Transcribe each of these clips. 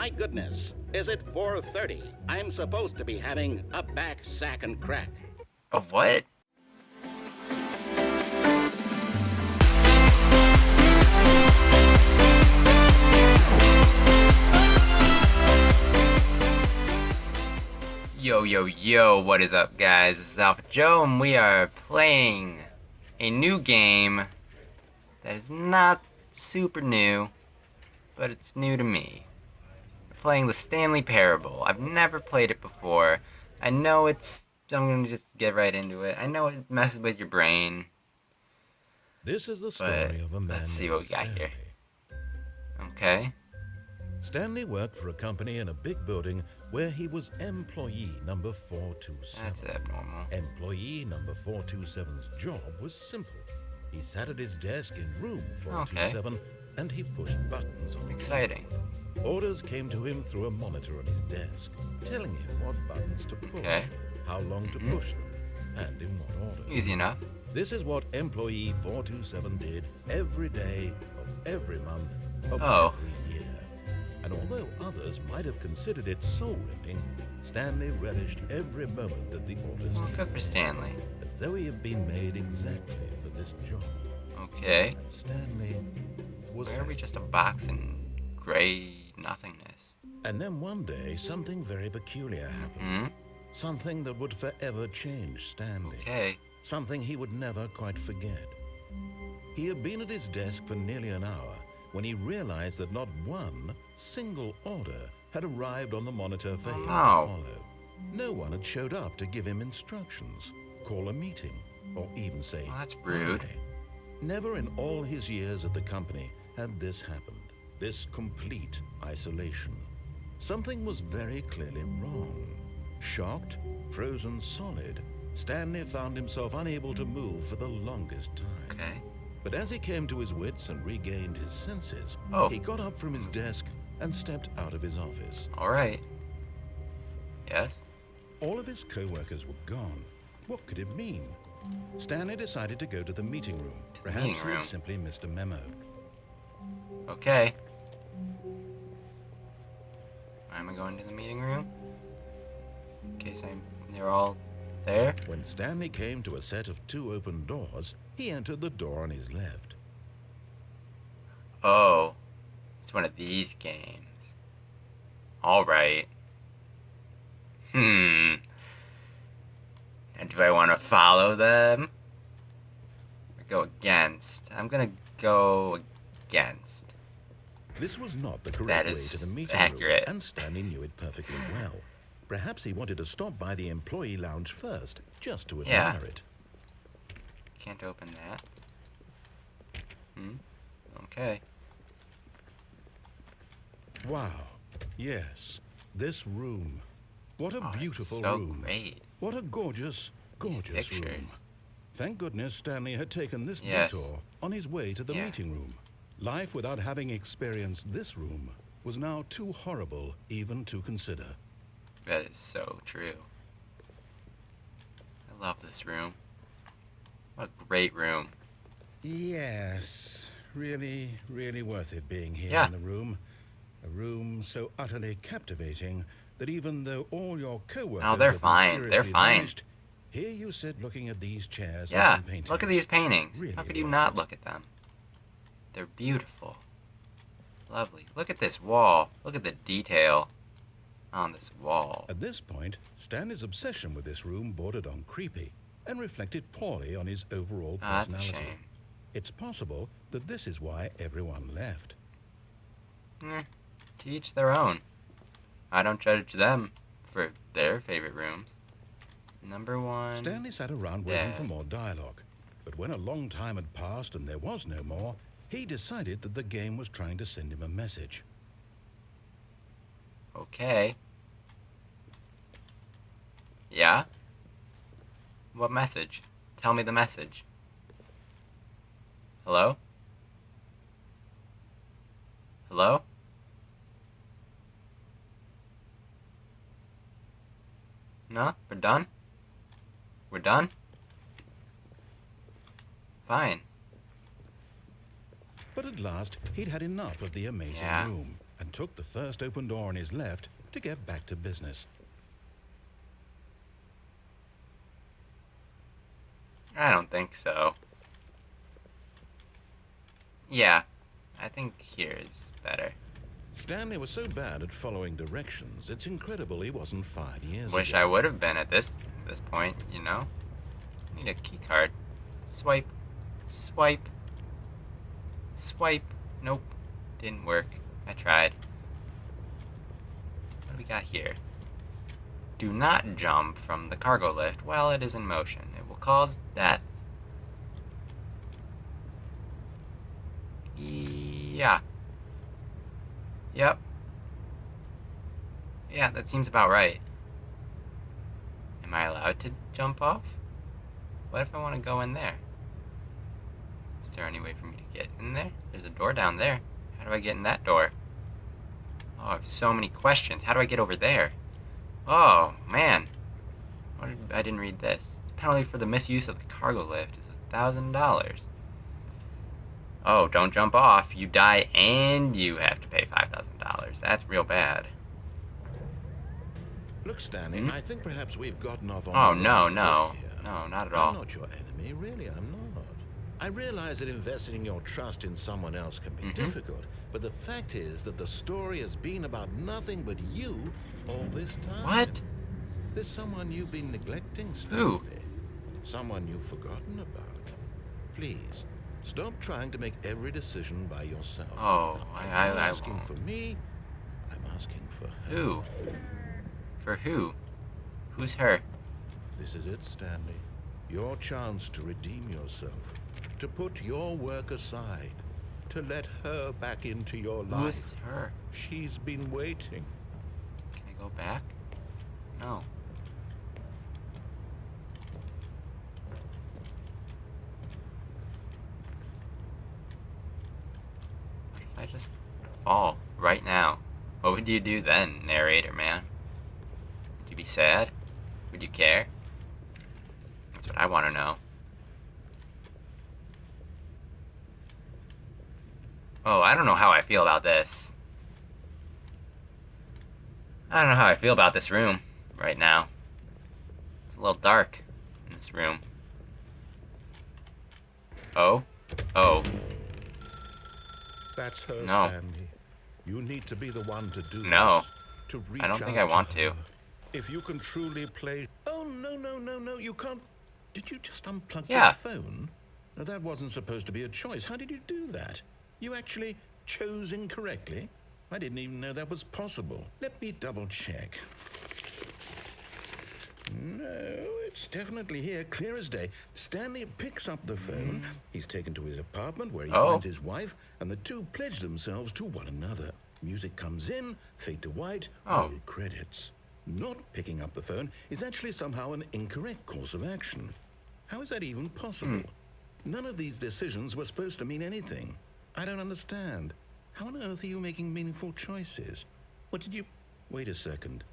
My goodness, is it 4:30? I'm supposed to be having a back, sack, and crack. Of what? Yo, what is up, guys? This is Alpha Joe, and we are playing a new game that is not super new, but it's new to me. We're playing the Stanley Parable. I've never played it before. I know I'm gonna just get right into it. I know it messes with your brain. This is the story of a man let's see named what we got Stanley. here. Okay. Stanley worked for a company in a big building where he was employee number 427. That's abnormal. Employee number 427's job was simple. He sat at his desk in room 427 and he pushed buttons on Exciting. it. Orders came to him through a monitor on his desk, telling him what buttons to push, how long to push them, and in what order. Easy enough. This is what employee 427 did every day of every month of every year. And although others might have considered it soul-rending, Stanley relished every moment that the orders Well, came, good for Stanley. as though he had been made exactly for this job. Okay. And Stanley was Why are we happy. just a box in gray nothingness? And then one day, something very peculiar happened. Something that would forever change Stanley. Okay. Something he would never quite forget. He had been at his desk for nearly an hour when he realized that not one single order had arrived on the monitor for him to follow. No one had showed up to give him instructions, call a meeting, or even say, Well, that's rude. "Hi." Never in all his years at the company had this happened, this complete isolation. Something was very clearly wrong. Shocked, frozen solid, Stanley found himself unable to move for the longest time. Okay. But as he came to his wits and regained his senses, he got up from his desk and stepped out of his office. All right. Yes? All of his co-workers were gone. What could it mean? Stanley decided to go to the meeting room. Perhaps meeting he room. had simply missed a memo. Okay. Why am I going to the meeting room? In case they're all there? When Stanley came to a set of 2 open doors, he entered the door on his left. Oh. It's one of these games. Alright. And do I want to follow them? Or go against? I'm gonna go against. This was not the That correct way is to the meeting accurate. room, and Stanley knew it perfectly well. Perhaps he wanted to stop by the employee lounge first, just to admire it. Can't open that. Okay. Wow. Yes, this room. What a beautiful it's so room. Great. What a gorgeous, gorgeous pictures. room. Thank goodness Stanley had taken this Yes. detour on his way to the meeting room. Life without having experienced this room was now too horrible even to consider. That is so true. I love this room. What a great room. Yes, really, really worth it being here Yeah. in the room. A room so utterly captivating that even though all your co-workers Oh, they're have fine. They're mysteriously fine. vanished, here you sit looking at these chairs and Yeah, some paintings. look at these paintings. Really How could you worth not it. look at them? They're beautiful. Lovely. Look at this wall. Look at the detail on this wall. At this point, Stanley's obsession with this room bordered on creepy and reflected poorly on his overall Oh, that's a personality. shame. It's possible that this is why everyone left. To each their own. I don't judge them for their favorite rooms. Number 1. Stanley sat around waiting Yeah. for more dialogue, but when a long time had passed and there was no more, he decided that the game was trying to send him a message. Okay. Yeah? What message? Tell me the message. Hello? Hello? No? We're done? We're done? Fine. But at last, he'd had enough of the amazing Yeah. room and took the first open door on his left to get back to business. I don't think so. Yeah, I think here is better. Stanley was so bad at following directions, it's incredible he wasn't 5 years Wish ago. I would have been at this point, you know? Need a key card. Swipe. Swipe. Swipe. Nope. Didn't work. I tried. What do we got here? Do not jump from the cargo lift while it is in motion. It will cause death. Yeah. Yep. Yeah, that seems about right. Am I allowed to jump off? What if I want to go in there? Is there any way for me to get in there? There's a door down there. How do I get in that door? Oh, I have so many questions. How do I get over there? Oh, man. I didn't read this. The penalty for the misuse of the cargo lift is $1,000. Oh, don't jump off. You die and you have to pay $5,000. That's real bad. Look, Stanley, I think perhaps we've gotten off on Oh, the no, wrong no. foot here. No, not at all. I'm not your enemy, really, I'm not. I realize that investing your trust in someone else can be difficult, but the fact is that the story has been about nothing but you all this time. What? There's someone you've been neglecting, Stanley. Who? Someone you've forgotten about. Please, stop trying to make every decision by yourself. Oh, I'm not I asking won't. for me, I'm asking for her. Who? For who? Who's her? This is it, Stanley. Your chance to redeem yourself. To put your work aside. To let her back into your life. Who's her? She's been waiting. Can I go back? No. What if I just fall right now? What would you do then, narrator man? Would you be sad? Would you care? That's what I want to know. Oh, I don't know how I feel about this. I don't know how I feel about this room right now. It's a little dark in this room. Oh? Oh. That's her, No. Stanley. You need to be the one to do No. this. To reach I don't think out I want her. to. If you can truly play... Oh, no, you can't... Did you just unplug Yeah. the phone? No, that wasn't supposed to be a choice. How did you do that? You actually chose incorrectly? I didn't even know that was possible. Let me double check. No, it's definitely here, clear as day. Stanley picks up the phone. He's taken to his apartment where he finds his wife, and the two pledge themselves to one another. Music comes in, fade to white, roll credits. Not picking up the phone is actually somehow an incorrect course of action. How is that even possible? None of these decisions were supposed to mean anything. I don't understand. How on earth are you making meaningful choices? What did you... Wait a second.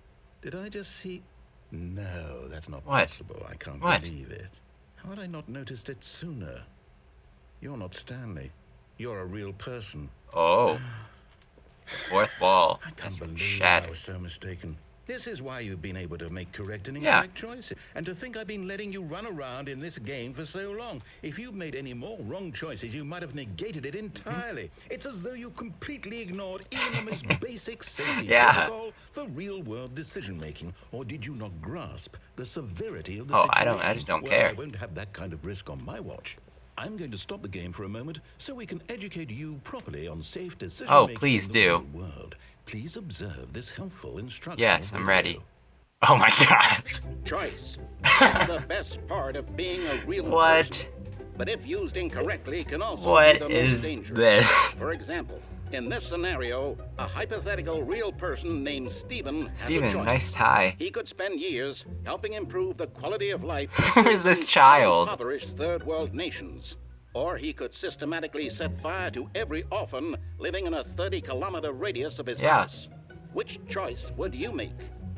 Did I just see... No, that's not possible. I can't believe it. How had I not noticed it sooner? You're not Stanley. You're a real person. Oh. The fourth wall. I can't has been believe I shattered. was so mistaken. This is why you've been able to make correct and incorrect choices. And to think I've been letting you run around in this game for so long. If you'd made any more wrong choices, you might have negated it entirely. It's as though you completely ignored even the most basic safety protocol for real-world decision-making. Or did you not grasp the severity of the situation? I just don't care. I won't have that kind of risk on my watch. I'm going to stop the game for a moment so we can educate you properly on safe decision-making please in the do. real world. Please observe this helpful instruction. Yes, I'm ready. Oh my gosh. Choice. It's the best part of being a real person. But if used incorrectly, can also be the most dangerous. This? For example, in this scenario, a hypothetical real person named Stephen has a choice. Nice tie. He could spend years helping improve the quality of life Who is this child? of impoverished third world nations. Or he could systematically set fire to every orphan living in a 30-kilometer radius of his house. Which choice would you make?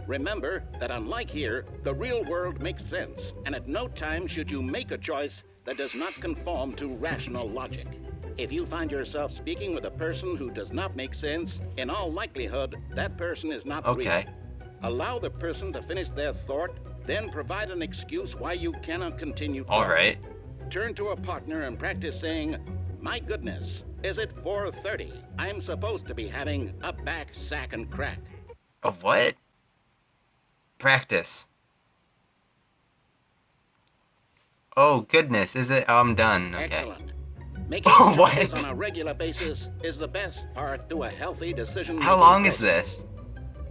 Remember that unlike here, the real world makes sense, and at no time should you make a choice that does not conform to rational logic. If you find yourself speaking with a person who does not make sense, in all likelihood, that person is not real. Allow the person to finish their thought, then provide an excuse why you cannot continue talking. All right. Turn to a partner and practice saying, "My goodness, is it 4:30? I'm supposed to be having a back, sack, and crack." A what? Practice. Oh, goodness. Is it? Oh, I'm done. Okay. Excellent. Making choices on a regular basis is the best part to a healthy decision-making How long process. is this?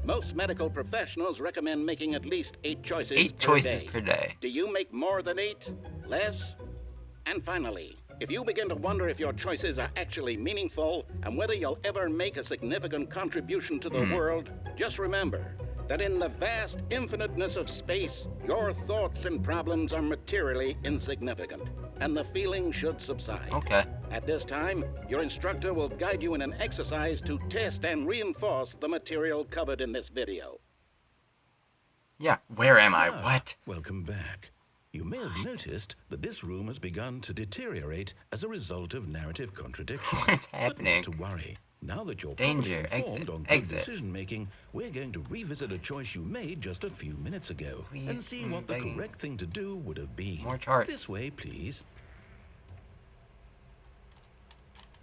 Most medical professionals recommend making at least 8 choices 8 per choices day. per day. Do you make more than 8? Less? And finally, if you begin to wonder if your choices are actually meaningful and whether you'll ever make a significant contribution to the world, just remember that in the vast infiniteness of space, your thoughts and problems are materially insignificant, and the feeling should subside. Okay. At this time, your instructor will guide you in an exercise to test and reinforce the material covered in this video. Yeah, where am I? What? Welcome back. You may have noticed that this room has begun to deteriorate as a result of narrative contradiction. What's happening? But not to worry. Now that you're Danger, properly informed on good exit. decision-making, we're going to revisit a choice you made just a few minutes ago and see what the correct thing to do would have been. More charts. This way, please.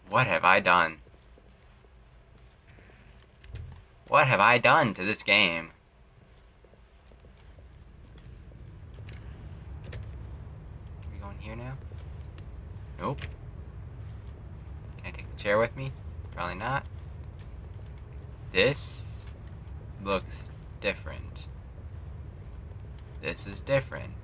What have I done? What have I done to this game? Are we going here now? Nope. Can I take the chair with me? Probably not. This looks different. This is different.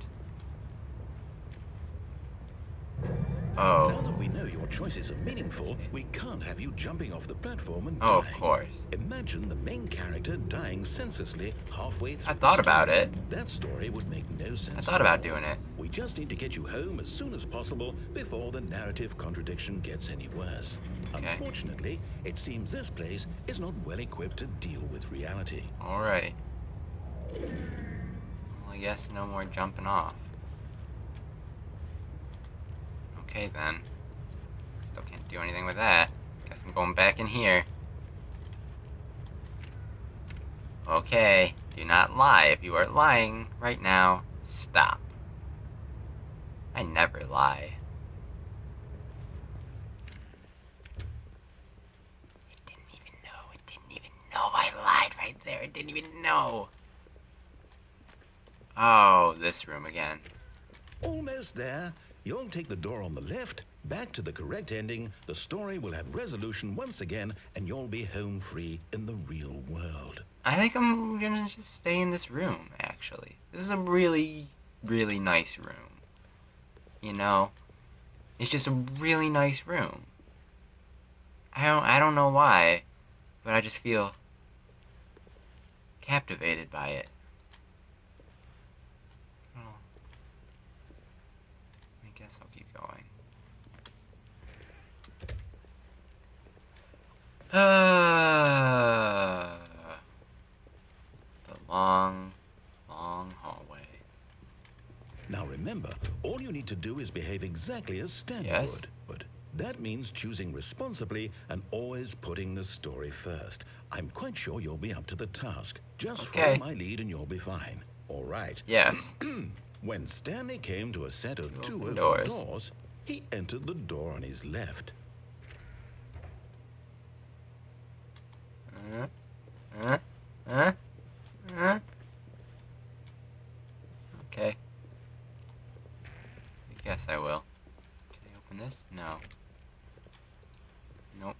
Oh. Now that we know your choices are meaningful, we can't have you jumping off the platform and Oh, dying. of course. Imagine the main character dying senselessly halfway through. I thought the story. about it. That story would make no sense. I thought about at all. doing it. We just need to get you home as soon as possible before the narrative contradiction gets any worse. Okay. Unfortunately, it seems this place is not well equipped to deal with reality. Alright. Well, I guess no more jumping off. Okay then. Still can't do anything with that. Guess I'm going back in here. Okay. Do not lie. If you are lying right now, stop. I never lie. It didn't even know. It didn't even know I lied right there. It didn't even know. Oh, this room again. Almost there. You'll take the door on the left, back to the correct ending, the story will have resolution once again, and you'll be home free in the real world. I think I'm gonna just stay in this room, actually. This is a really, really nice room. You know? It's just a really nice room. I don't know why, but I just feel captivated by it. I guess I'll keep going. The long, long hallway. Now remember, all you need to do is behave exactly as Stanley would. But that means choosing responsibly and always putting the story first. I'm quite sure you'll be up to the task. Just follow my lead and you'll be fine. All right. Yes. When Stanley came to a set of two open doors, he entered the door on his left. Okay. I guess I will. Can I open this? No. Nope.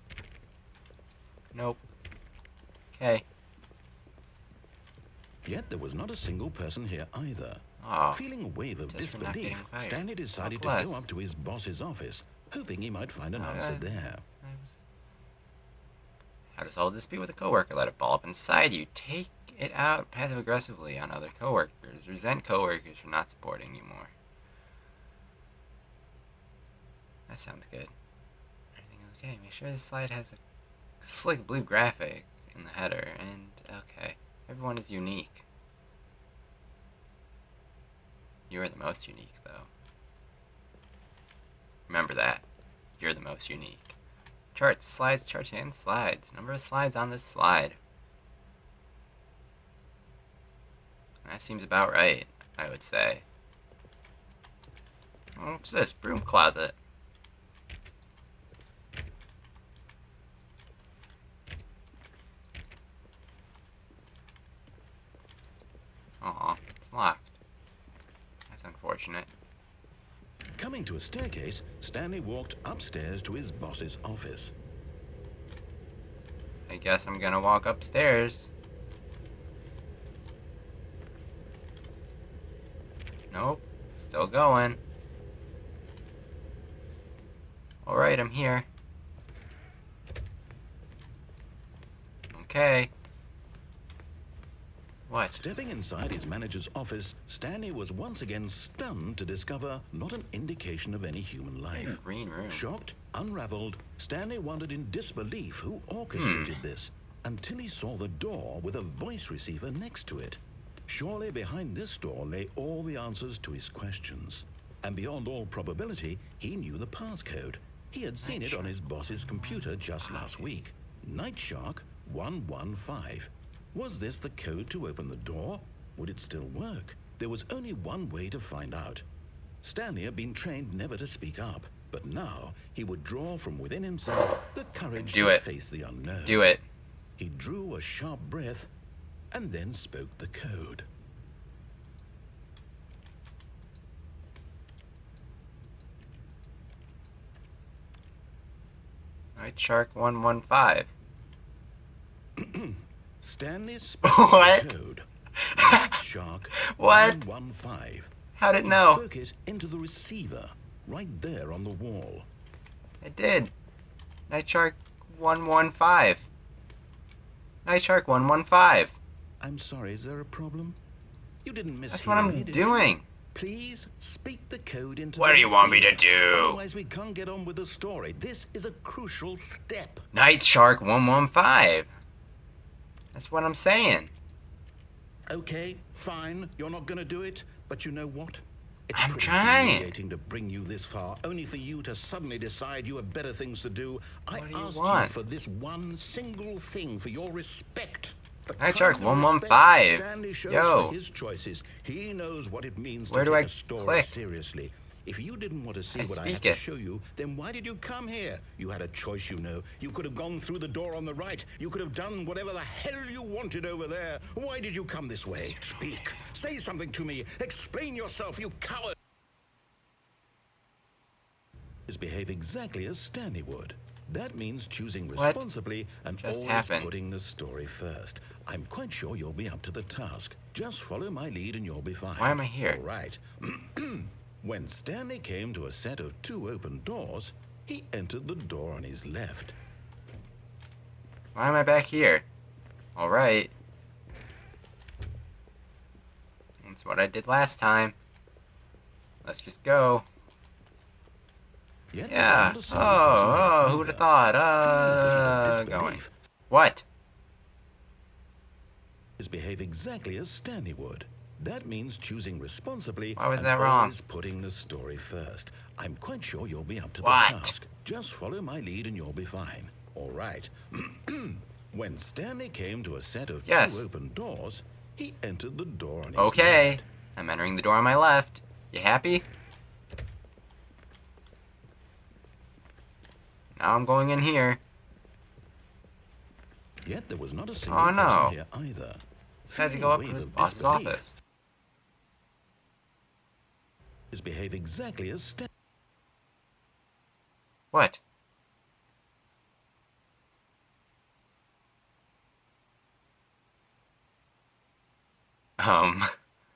Nope. Okay. Yet there was not a single person here either. Oh, feeling a wave of disbelief, Stanley decided to go up to his boss's office, hoping he might find an answer there. How to solve a dispute with a coworker? Let it ball up inside you. Take it out passive-aggressively on other coworkers. Resent coworkers for not supporting you more. That sounds good. Everything is okay. Make sure the slide has a slick blue graphic in the header. And, okay. Everyone is unique. You are the most unique, though. Remember that. You're the most unique. Charts, slides, charts, and slides. Number of slides on this slide. That seems about right, I would say. What's this? Broom closet. Aw, it's locked. That's unfortunate. Coming to a staircase, Stanley walked upstairs to his boss's office. I guess I'm gonna walk upstairs. Nope. Still going. Alright, I'm here. Okay. What? Stepping inside his manager's office, Stanley was once again stunned to discover not an indication of any human life. Green room. Shocked, unraveled, Stanley wondered in disbelief who orchestrated this, until he saw the door with a voice receiver next to it. Surely behind this door lay all the answers to his questions. And beyond all probability, he knew the passcode. He had seen it on his boss's computer just last week. Night Shark 115. Was this the code to open the door? Would it still work? There was only one way to find out. Stanley had been trained never to speak up, but now he would draw from within himself the courage to face the unknown. Do it. He drew a sharp breath and then spoke the code. Night Shark 115. Stanley spoke What? the code. Night Shark What? 115. How'd it He know? spoke it into the receiver, right there on the wall. It did. Night Shark 115. Night Shark 115. I'm sorry, is there a problem? You didn't miss. That's what I'm doing. Please speak the code into What the do you want me to receiver. do? Otherwise we can't get on with the story. This is a crucial step. Night Shark 115. That's what I'm saying. Okay, fine. You're not gonna do it, but you know what? It's I'm pretty trying. humiliating to bring you this far, only for you to suddenly decide you have better things to do. I What do you asked want? you for this one single thing, for your respect. The Night Shark kind of 115. respect Stanley shows Yo. for his choices. He knows what it means Where to do take I a story click? seriously. If you didn't want to see I what I speak had to it. show you, then why did you come here? You had a choice, you know. You could have gone through the door on the right. You could have done whatever the hell you wanted over there. Why did you come this way? Speak. Say something to me. Explain yourself, you coward. Behave exactly as Stanley would. That means choosing responsibly and just always happened? putting the story first. I'm quite sure you'll be up to the task. Just follow my lead and you'll be fine. Why am I here? All right. When Stanley came to a set of 2 open doors, he entered the door on his left. Why am I back here? Alright. That's what I did last time. Let's just go. Yet Yeah. there wasn't a single person there Oh, who would either. have thought? Filled with Going. disbelief, What? behave exactly as Stanley would. That means choosing responsibly. Why was and that wrong? always putting the story first. I'm quite sure you'll be up to What? the task. Just follow my lead and you'll be fine. All right. When Stanley came to a set of 2 open doors, he entered the door on his Okay. left. I'm entering the door on my left. You happy? Now I'm going in here. Yet there was not a single Oh, no. person here either. Just had to Feeling go a up to wave his of boss's disbelief, office. behave exactly as Stanley. What?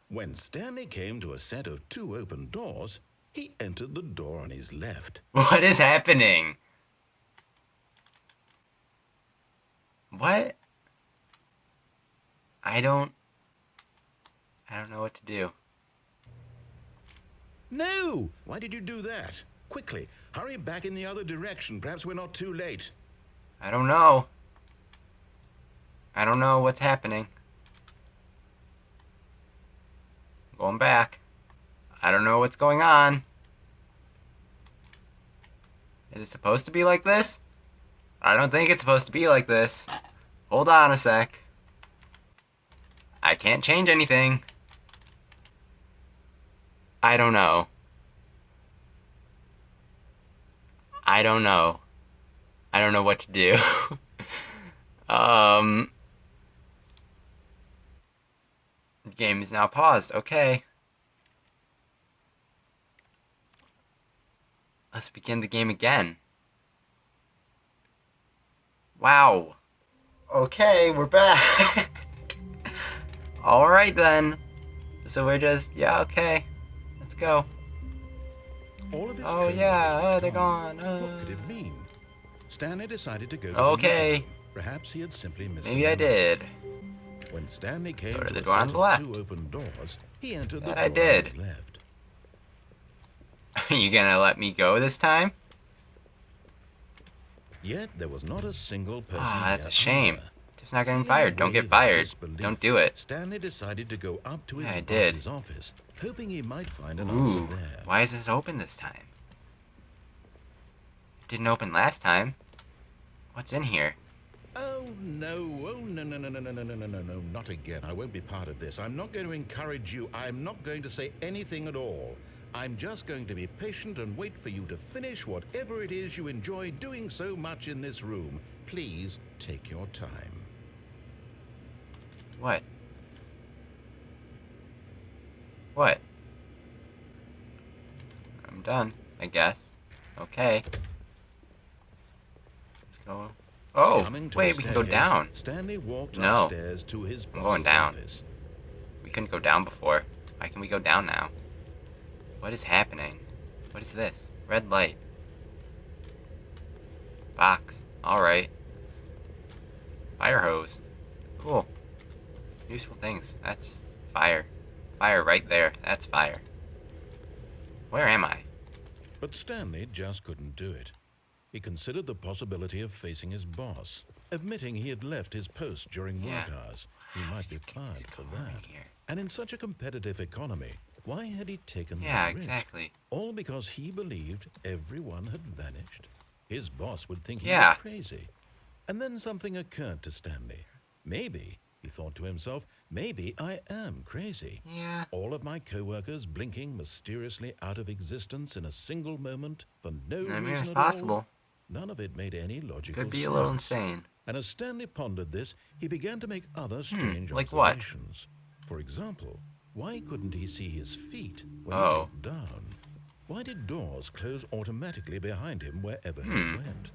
When Stanley came to a set of 2 open doors, he entered the door on his left. What is happening? What? I don't know what to do. No! Why did you do that? Quickly, hurry back in the other direction. Perhaps we're not too late. I don't know. I don't know what's happening. Going back. I don't know what's going on. Is it supposed to be like this? I don't think it's supposed to be like this. Hold on a sec. I can't change anything. I don't know. I don't know. I don't know what to do. The game is now paused. Okay. Let's begin the game again. Wow. Okay, we're back. Alright then. So we're just, yeah, okay. Let's go. All of his Oh yeah, coworkers were they're gone. gone. What could it mean? Stanley decided to go to Okay. the meeting. Perhaps he had simply missed Maybe I did. When Stanley came Go to to the a door on set the of left. 2 open doors, he entered That the I door on did. his left. Are you gonna let me go this time? Yet there was not a single person That's there a shame. either. Just not getting Feeling fired. Don't get wave of fired. disbelief, Don't do it. Stanley decided to go up to his Yeah, I did. boss's office, hoping he might find an Ooh, answer there. why is this open this time? It didn't open last time. What's in here? Oh no, no, not again. I won't be part of this. I'm not going to encourage you. I'm not going to say anything at all. I'm just going to be patient and wait for you to finish whatever it is you enjoy doing so much in this room. Please take your time. What? What? I'm done, I guess. Okay. Let's go. Oh, Coming to wait, a we can go staircase, down. Stanley walked No. upstairs to his I'm going boss's down. office. We couldn't go down before. Why can we go down now? What is happening? What is this? Red light. Box. Alright. Fire hose. Cool. Useful things. That's fire. Fire right there. That's fire. Where am I? But Stanley just couldn't do it. He considered the possibility of facing his boss, admitting he had left his post during work hours. He might be fired for that. And in such a competitive economy, why had he taken that risk? Exactly. All because he believed everyone had vanished. His boss would think he Yeah. was crazy. And then something occurred to Stanley. Maybe, he thought to himself, maybe I am crazy. Yeah. All of my co-workers blinking mysteriously out of existence in a single moment for no I mean, reason it's at all. possible. None of it made any logical Could be sense. a little insane. And as Stanley pondered this, he began to make other strange like what? observations. For example, why couldn't he see his feet when he Oh. looked down? Why did doors close automatically behind him wherever he went?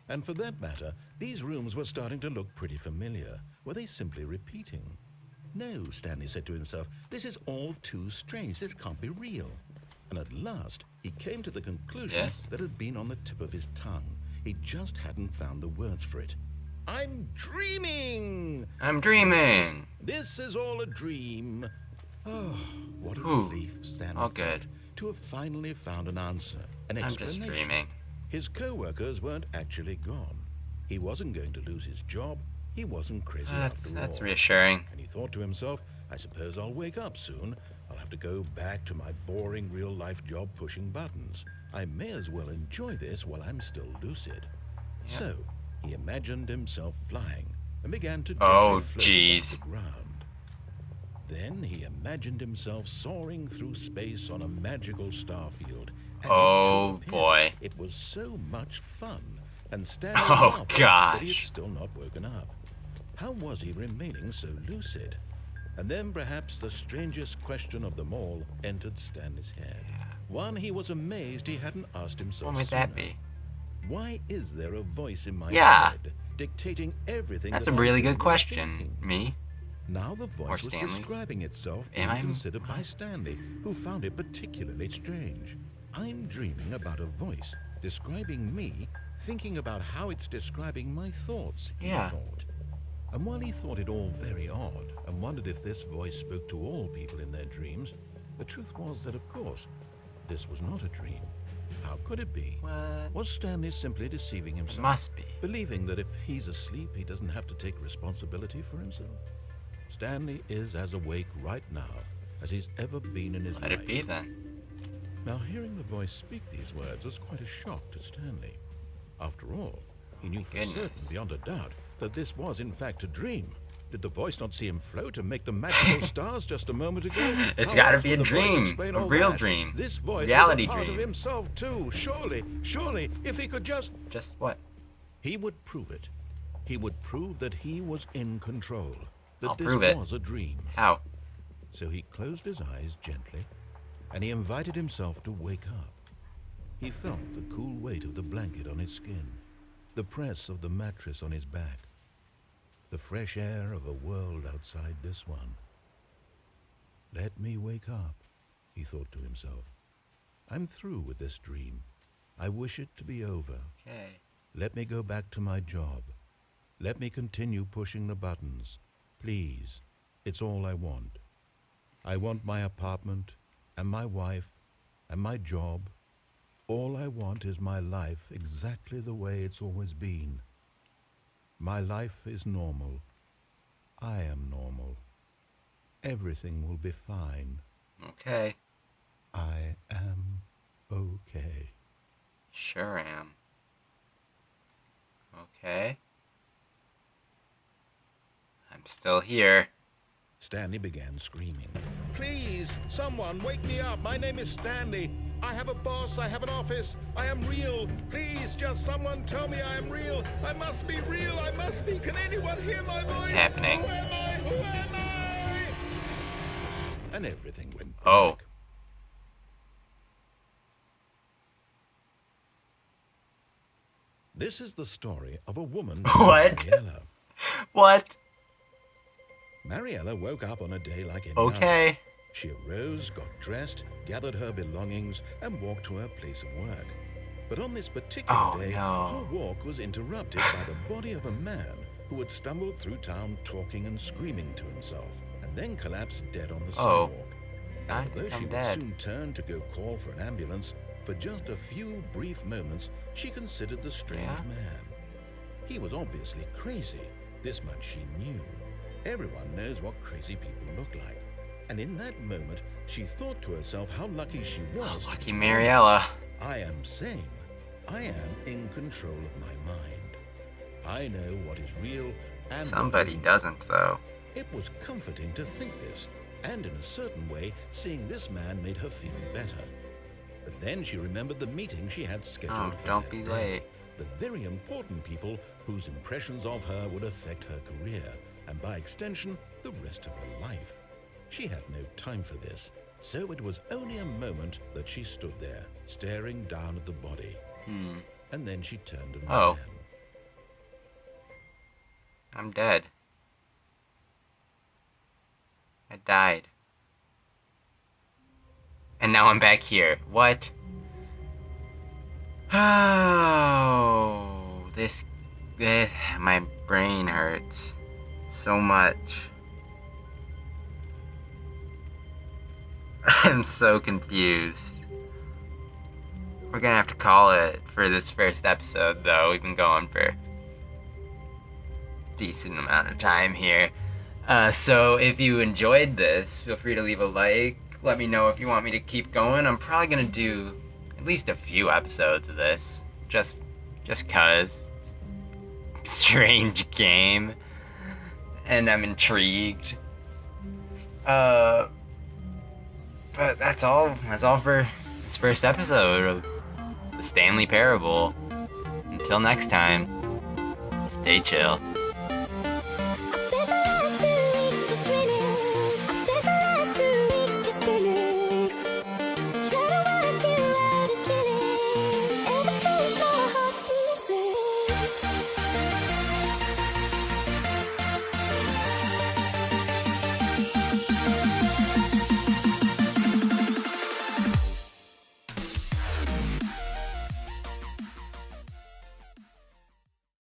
And for that matter, these rooms were starting to look pretty familiar. Were they simply repeating? No, Stanley said to himself, this is all too strange. This can't be real. And at last, he came to the conclusion that had been on the tip of his tongue. He just hadn't found the words for it. I'm dreaming! I'm dreaming! This is all a dream. Oh, what a Ooh, relief, Stanley all thought, good. to have finally found an answer, an I'm explanation. just dreaming. His co-workers weren't actually gone. He wasn't going to lose his job. He wasn't crazy after all. That's reassuring. And he thought to himself, I suppose I'll wake up soon. I'll have to go back to my boring real-life job pushing buttons. I may as well enjoy this while I'm still lucid. Yep. So, he imagined himself flying and began to Oh, gently float jeez. above the ground. Then he imagined himself soaring through space on a magical starfield. And Oh, it too appeared. boy. It was so much fun. And Stanley Oh, marveled that he had gosh. still not woken up. How was he remaining so lucid? And then perhaps the strangest question of them all entered Stanley's head. One he was amazed he hadn't asked himself What might sooner. that be? Why is there a voice in my Yeah. head dictating everything That's that a really I'm good doing or question. thinking? Me? Now the Or voice was Stanley. describing itself Am being I? considered by Stanley, who found it particularly strange. I'm dreaming about a voice describing me, thinking about how it's describing my thoughts, he Yeah. thought. And while he thought it all very odd and wondered if this voice spoke to all people in their dreams, the truth was that, of course, this was not a dream. How could it be? What? Was Stanley simply deceiving It himself? must be. Believing that if he's asleep, he doesn't have to take responsibility for himself? Stanley is as awake right now as he's ever been in his Let life. it be then. Now, hearing the voice speak these words was quite a shock to Stanley. After all, he knew for certain, beyond a doubt, that this was in fact a dream. Did the voice not see him float and make the magical stars just a moment ago? It's got to be a dream, a real dream, this voice reality was a part dream. of himself too. Surely, if he could just what? He would prove it. He would prove that he was in control. That I'll this prove it. was a dream. How? So he closed his eyes gently, and he invited himself to wake up. He felt the cool weight of the blanket on his skin, the press of the mattress on his back, the fresh air of a world outside this one. Let me wake up, he thought to himself. I'm through with this dream. I wish it to be over. Okay. Let me go back to my job. Let me continue pushing the buttons. Please, it's all I want. I want my apartment, and my wife, and my job. All I want is my life exactly the way it's always been. My life is normal. I am normal. Everything will be fine. Okay. I am okay. Sure am. Okay. I'm still here. Stanley began screaming. Please, someone, wake me up. My name is Stanley. I have a boss. I have an office. I am real. Please, just someone tell me I am real. I must be real. I must be. Can anyone hear my voice? What's happening? Who am I? Who am I? And everything went black. Oh. This is the story of a woman What? named Mariella. What? Mariella woke up on a day like any Okay. other. She arose, got dressed, gathered her belongings, and walked to her place of work. But on this particular day, her walk was interrupted by the body of a man who had stumbled through town talking and screaming to himself, and then collapsed dead on the sidewalk. And although she would soon turn to go call for an ambulance, for just a few brief moments, she considered the strange man. He was obviously crazy. This much she knew. Everyone knows what crazy people look like. And in that moment, she thought to herself how lucky she was. Lucky Mariella. I am sane. I am in control of my mind. I know what is real and somebody doesn't, though. It was comforting to think this, and in a certain way, seeing this man made her feel better. But then she remembered the meeting she had scheduled for don't that be day. late. The very important people whose impressions of her would affect her career, and by extension, the rest of her life. She had no time for this, so it was only a moment that she stood there, staring down at the body. And then she turned and ran. I'm dead. I died. And now I'm back here. What? Oh, my brain hurts so much. I'm so confused. We're gonna have to call it for this first episode, though. We've been going for a decent amount of time here. So if you enjoyed this, feel free to leave a like. Let me know if you want me to keep going. I'm probably gonna do at least a few episodes of this. Just cause. Strange game. And I'm intrigued. But that's all for this first episode of the Stanley Parable. Until next time, stay chill.